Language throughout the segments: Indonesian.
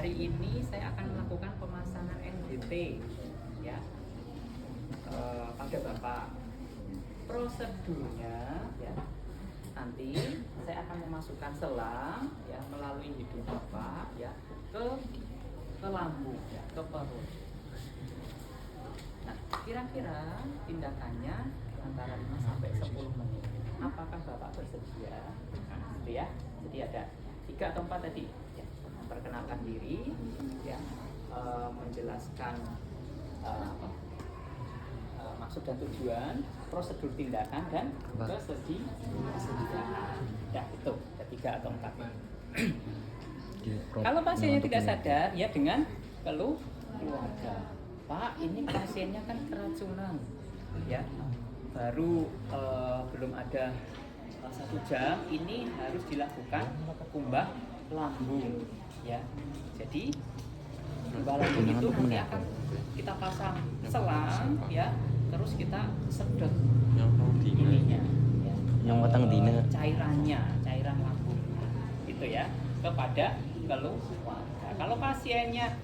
hari ini saya akan melakukan pemasangan NDT ya pada Bapak. Prosedurnya ya nanti saya akan memasukkan selang ya melalui hidung Bapak ya ke lambung ya, ke perut. Nah, kira-kira tindakannya antara 5 sampai 10 menit. Apakah Bapak bersedia? Nah, itu ya. Jadi ada 3 atau 4 tadi ya. Memperkenalkan diri ya, menjelaskan maksud dan tujuan, prosedur tindakan dan kesediaan. Ya, itu ada 3 atau 4. Kalau pasiennya tidak sadar ya dengan keluh keluarga. Pak, ini pasiennya kan keracunan, ya, baru belum ada 1 jam, ini harus dilakukan kumbah lambung, ya. Jadi kumbah lambung itu nanti akan kita pasang selang, ya, terus kita sedot ininya, ya, cairan lambung, gitu ya, kepada keluarga. Kalau pasiennya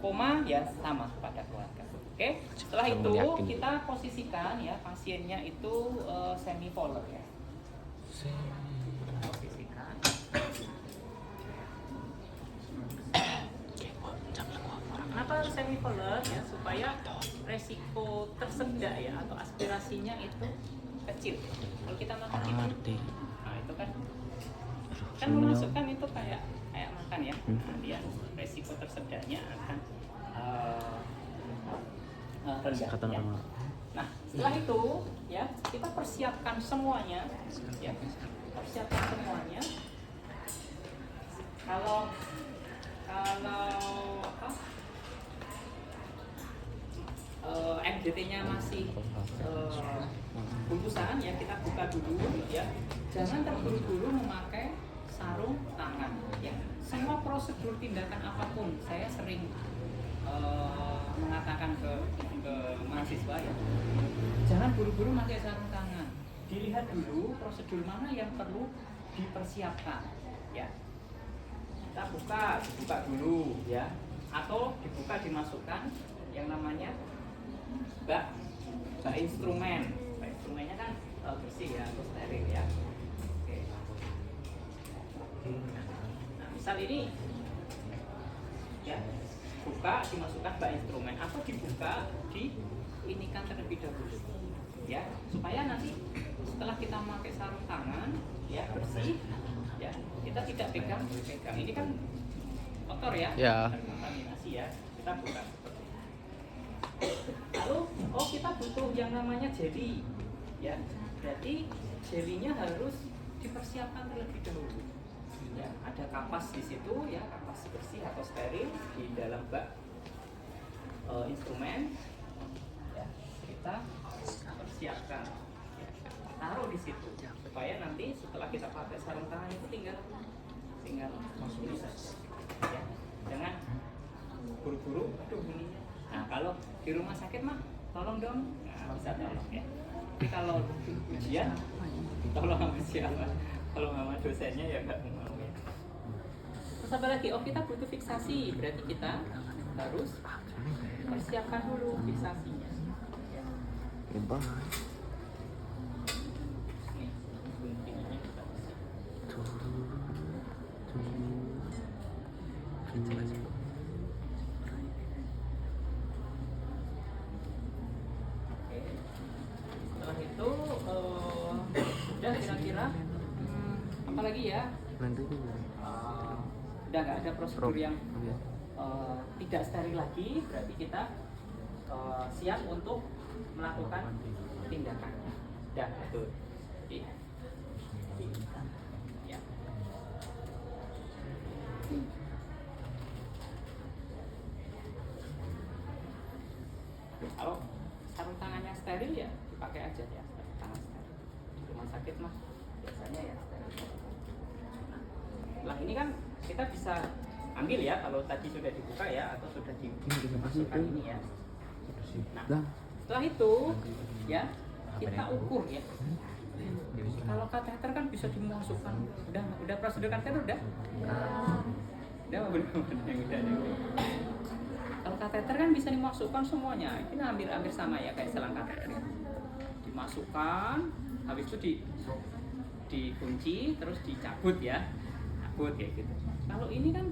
koma ya sama pada keluarga. Oke, setelah itu kita posisikan ya pasiennya itu semi-polar ya. Posisikan. Kenapa harus semi-polar ya? Supaya resiko tersendak ya atau aspirasinya itu kecil. Kalau kita makan itu, nah itu kan memasukkan itu kayak makan ya. Nah, dia resiko tersedaknya akan rendah ya. Nah, setelah itu ya kita persiapkan semuanya ya. Persiapkan semuanya. Kalau apa? MDT-nya masih bungkusan ya, kita buka dulu ya. Jangan terburu-buru memakai sarung tangan ya. Semua prosedur tindakan apapun saya sering mengatakan ke mahasiswa ya, jangan buru-buru pakai sarung tangan, dilihat dulu prosedur mana yang perlu dipersiapkan ya. Kita buka dulu ya, atau dibuka dimasukkan yang namanya bak instrumen. Bak instrumennya kan bersih ya atau steril ya. Oke. Nah, misal ini ya, buka dimasukkan bak instrumen atau dibuka diinikan terlebih dahulu ya, supaya nanti setelah kita memakai sarung tangan ya bersih ya, kita tidak pegang ini kan kotor ya, kontaminasi ya, kita buka. Lalu kita butuh yang namanya jelly ya, jadi jelinya harus dipersiapkan terlebih dahulu ya. Ada kapas di situ ya, kapas bersih atau steril di dalam bak instrumen ya, kita persiapkan ya, taruh di situ supaya nanti setelah kita pakai sarung tangan itu tinggal masuk ya, jangan buru-buru aduh bunyinya. Nah, kalau di rumah sakit mah tolong dong, nah, bisa tolong ya. Tapi kalau ujian tolong sama siapa? Kalau sama dosennya ya nggak mau ya. Terus apa lagi? Kita butuh fiksasi, berarti kita harus persiapkan dulu fiksasinya. Ya. Setelah itu udah kira-kira apalagi ya, udah nggak ada prosedur yang tidak steril lagi, berarti kita siap untuk melakukan tindakan. Udah betul ya. Kalau sarung tangannya steril ya dipakai aja ya, sarung tangan steril. Di rumah sakit mah biasanya ya steril. Nah, ini kan kita bisa ambil ya, kalau tadi sudah dibuka ya atau sudah dimasukkan ini ya. Nah, setelah itu ya kita ukur ya. Kalau kateter kan bisa dimasukkan, udah prosedur kateter udah mana yang udah ada. Kalau kateter kan bisa dimasukkan semuanya. Ini hampir sama ya kayak selang kateter. Dimasukkan, habis itu dikunci, terus dicabut ya, cabut kayak gitu. Kalau ini kan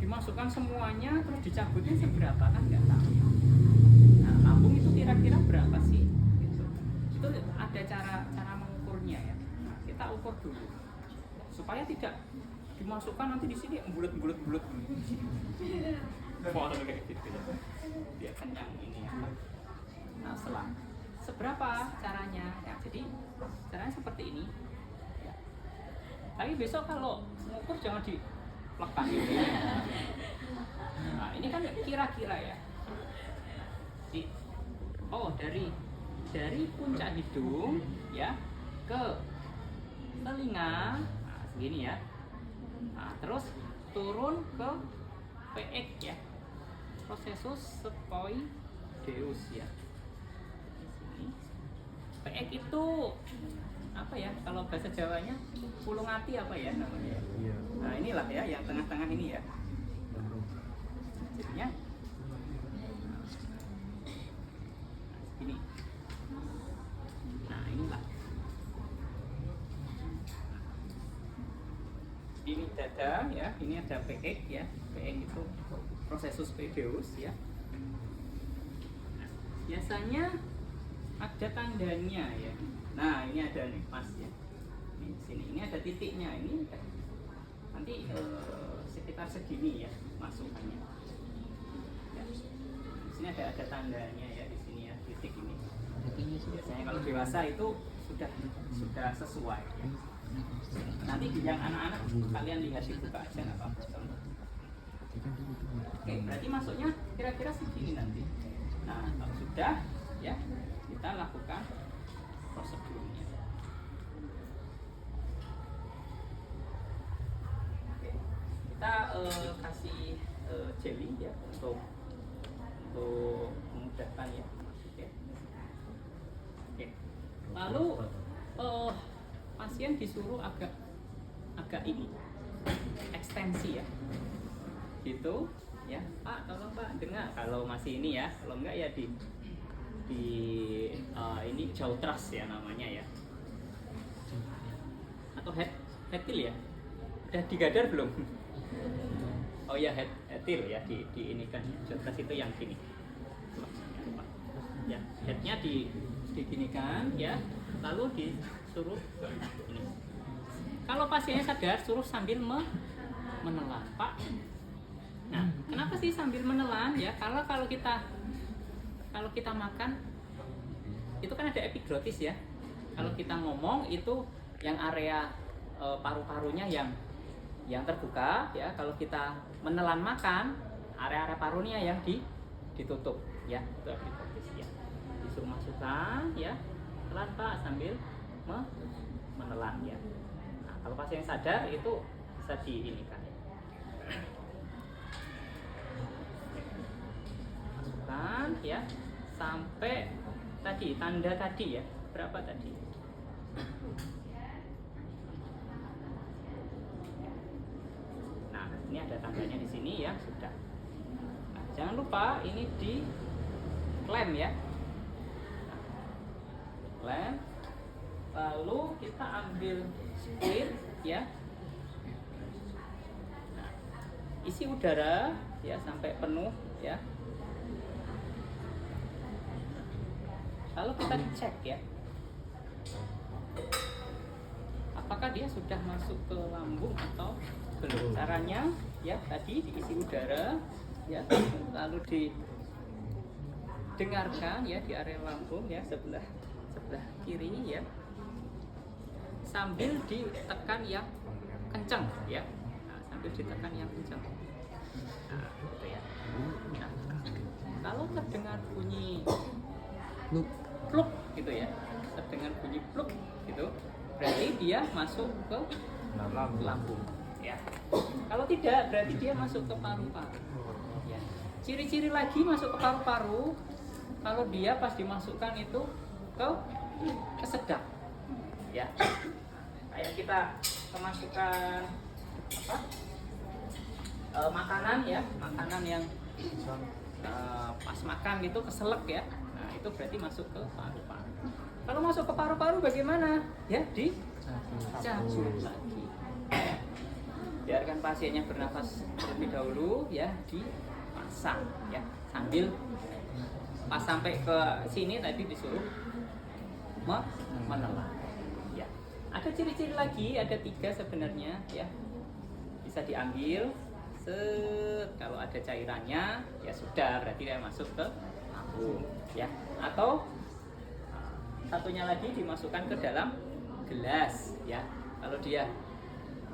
dimasukkan semuanya, terus dicabutnya seberapa kan nggak tahu. Nah, lambung itu kira-kira berapa sih? Gitu. Itu ada cara mengukurnya ya. Nah, kita ukur dulu supaya tidak dimasukkan nanti di sini bulat. Wah, kayak gitu ya. Dia kan yang ini ya. Nah, seberapa caranya? Ya, jadi caranya seperti ini. Ya. Tapi besok kalau mengukur jangan diplekan gitu. Nah, ini kan kira-kira ya. Dari puncak hidung ya ke telinga, nah, segini ya. Nah, terus turun ke PX ya. Processus Staphoideus ya. PX itu apa ya kalau bahasa Jawanya pulung ati apa ya namanya? Nah inilah ya yang tengah-tengah ini ya. Jadinya ini. Nah inilah. Ini dada ya, ini ada PX ya. PX itu Processus Staphoideus ya. Nah, biasanya ada tandanya ya. Nah ini ada nih pas ya. Di sini ini ada titiknya ini. Nanti sekitar segini ya masukannya. Ya. Di sini ada tandanya ya di sini ya titik ini. Biasanya kalau dewasa itu sudah sesuai. Ya. Nanti yang anak-anak kalian lihat dibuka aja nggak apa-apa. Oke, berarti masuknya kira-kira segini nanti. Nah kalau sudah ya kita lakukan prosedurnya. Oke. Kita kasih jelly ya untuk memudahkan ya. Oke. Oke. Lalu pasien disuruh agak ini ekstensi ya. Gitu ya. Pak, tolong Pak dengar kalau masih ini ya. Kalau enggak ya di ini jauh trust ya namanya ya, atau hetil ya, udah digadar belum? Oh ya hetil ya di ini kan jauh trust itu yang gini ya, headnya diginikan ya, lalu disuruh ini. Kalau pasiennya sadar suruh sambil menelan Pak. Nah kenapa sih sambil menelan ya? Kalau kita makan itu kan ada epiglotis ya. Kalau kita ngomong itu yang area paru-parunya yang terbuka ya. Kalau kita menelan makan area-area parunya yang ditutup ya. Itu epiglotis ya. Disuruh masukkan ya pelan Pak sambil menelan ya. Nah, kalau pasien sadar itu bisa diinikan ya. Masukkan ya sampai tadi tanda tadi ya, berapa tadi? Nah ini ada tandanya di sini ya, sudah. Nah, jangan lupa ini di klem ya. Nah, klem, lalu kita ambil split ya. Nah, isi udara ya sampai penuh ya. Lalu kita cek ya, apakah dia sudah masuk ke lambung atau belum. Caranya ya tadi diisi udara ya, lalu didengarkan ya di area lambung ya sebelah kiri ya, sambil ditekan yang kencang ya. Nah, sambil ditekan yang kencang. Nah, gitu ya. Nah, kalau terdengar bunyi pluk gitu ya, terdengar bunyi pluk gitu, berarti dia masuk ke lambung ya. Kalau tidak berarti dia masuk ke paru-paru ya. Ciri-ciri lagi masuk ke paru-paru kalau dia pas dimasukkan itu ke kesedap ya, kayak kita kemasukan apa makanan ya, makanan yang pas makan gitu keselak ya. Nah, itu berarti masuk ke paru-paru. Kalau masuk ke paru-paru bagaimana? Ya dicabut lagi. Biarkan pasiennya bernafas terlebih dahulu ya, dipasang ya, sambil pas sampai ke sini tadi disuruh menelan. Ya. Ada ciri-ciri lagi, ada 3 sebenarnya ya. Bisa diambil. Kalau ada cairannya ya sudah, berarti dia masuk ke lambung ya. Atau satunya lagi dimasukkan ke dalam gelas ya. Kalau dia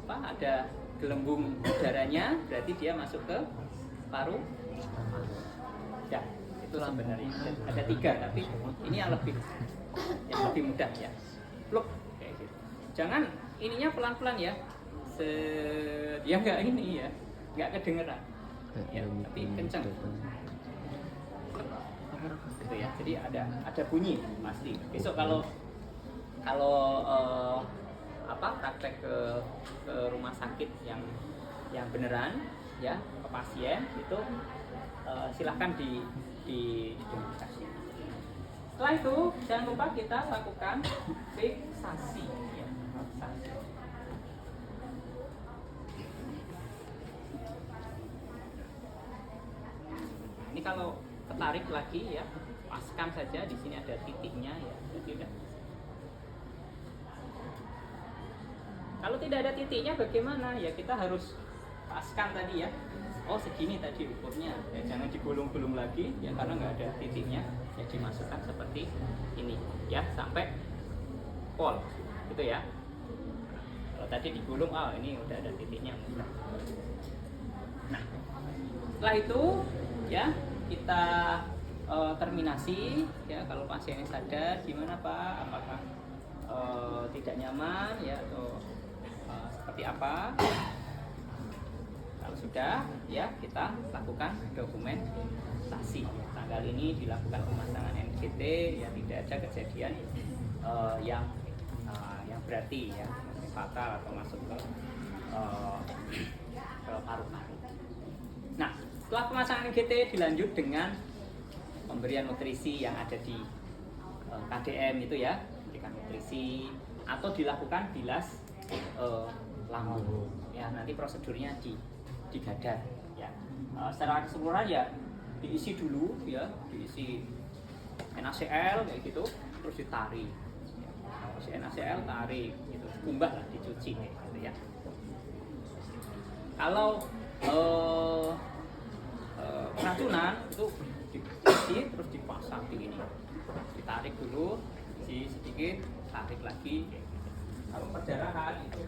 ada gelembung udaranya, berarti dia masuk ke paru. Ya, itu sebenarnya ada 3, tapi ini yang lebih mudah ya. Pluk kayak gitu. Jangan ininya pelan-pelan ya. Ya enggak ini ya. Nggak kedengeran ya, tapi kenceng gitu ya. Jadi ada bunyi pasti. Besok kalau praktek ke rumah sakit yang beneran ya, ke pasien itu silahkan diidentifikasi. Setelah itu jangan lupa kita lakukan fiksasi ya, fiksasi. Ini kalau ketarik lagi ya, paskan saja, di sini ada titiknya ya, jadi udah. Kalau tidak ada titiknya bagaimana? Ya kita harus paskan tadi ya. Oh segini tadi ukurnya, ya jangan digulung-gulung lagi ya, karena nggak ada titiknya. Ya dimasukkan seperti ini ya, sampai pol gitu ya. Kalau tadi digulung, ini udah ada titiknya. Nah, setelah itu ya kita terminasi ya. Kalau pasiennya sadar, gimana Pak? Apakah tidak nyaman ya, atau seperti apa? Kalau sudah ya, kita lakukan dokumentasi. Tanggal ini dilakukan pemasangan NGT ya, tidak ada kejadian yang berarti ya, fatal atau masuk ke paru-paru. Nah, setelah pemasangan NGT dilanjut dengan pemberian nutrisi yang ada di KDM itu ya, memberikan nutrisi, atau dilakukan bilas lambung ya. Nanti prosedurnya digadar ya. Secara keseluruhan ya diisi dulu ya, diisi NaCl kayak gitu, terus ditarik ya. NaCl tarik gitu, kumbah lah, dicuci gitu ya. Kalau keracunan itu diisi terus dipasang di ini, ditarik dulu, isi sedikit, tarik lagi. Kalau perdarahan itu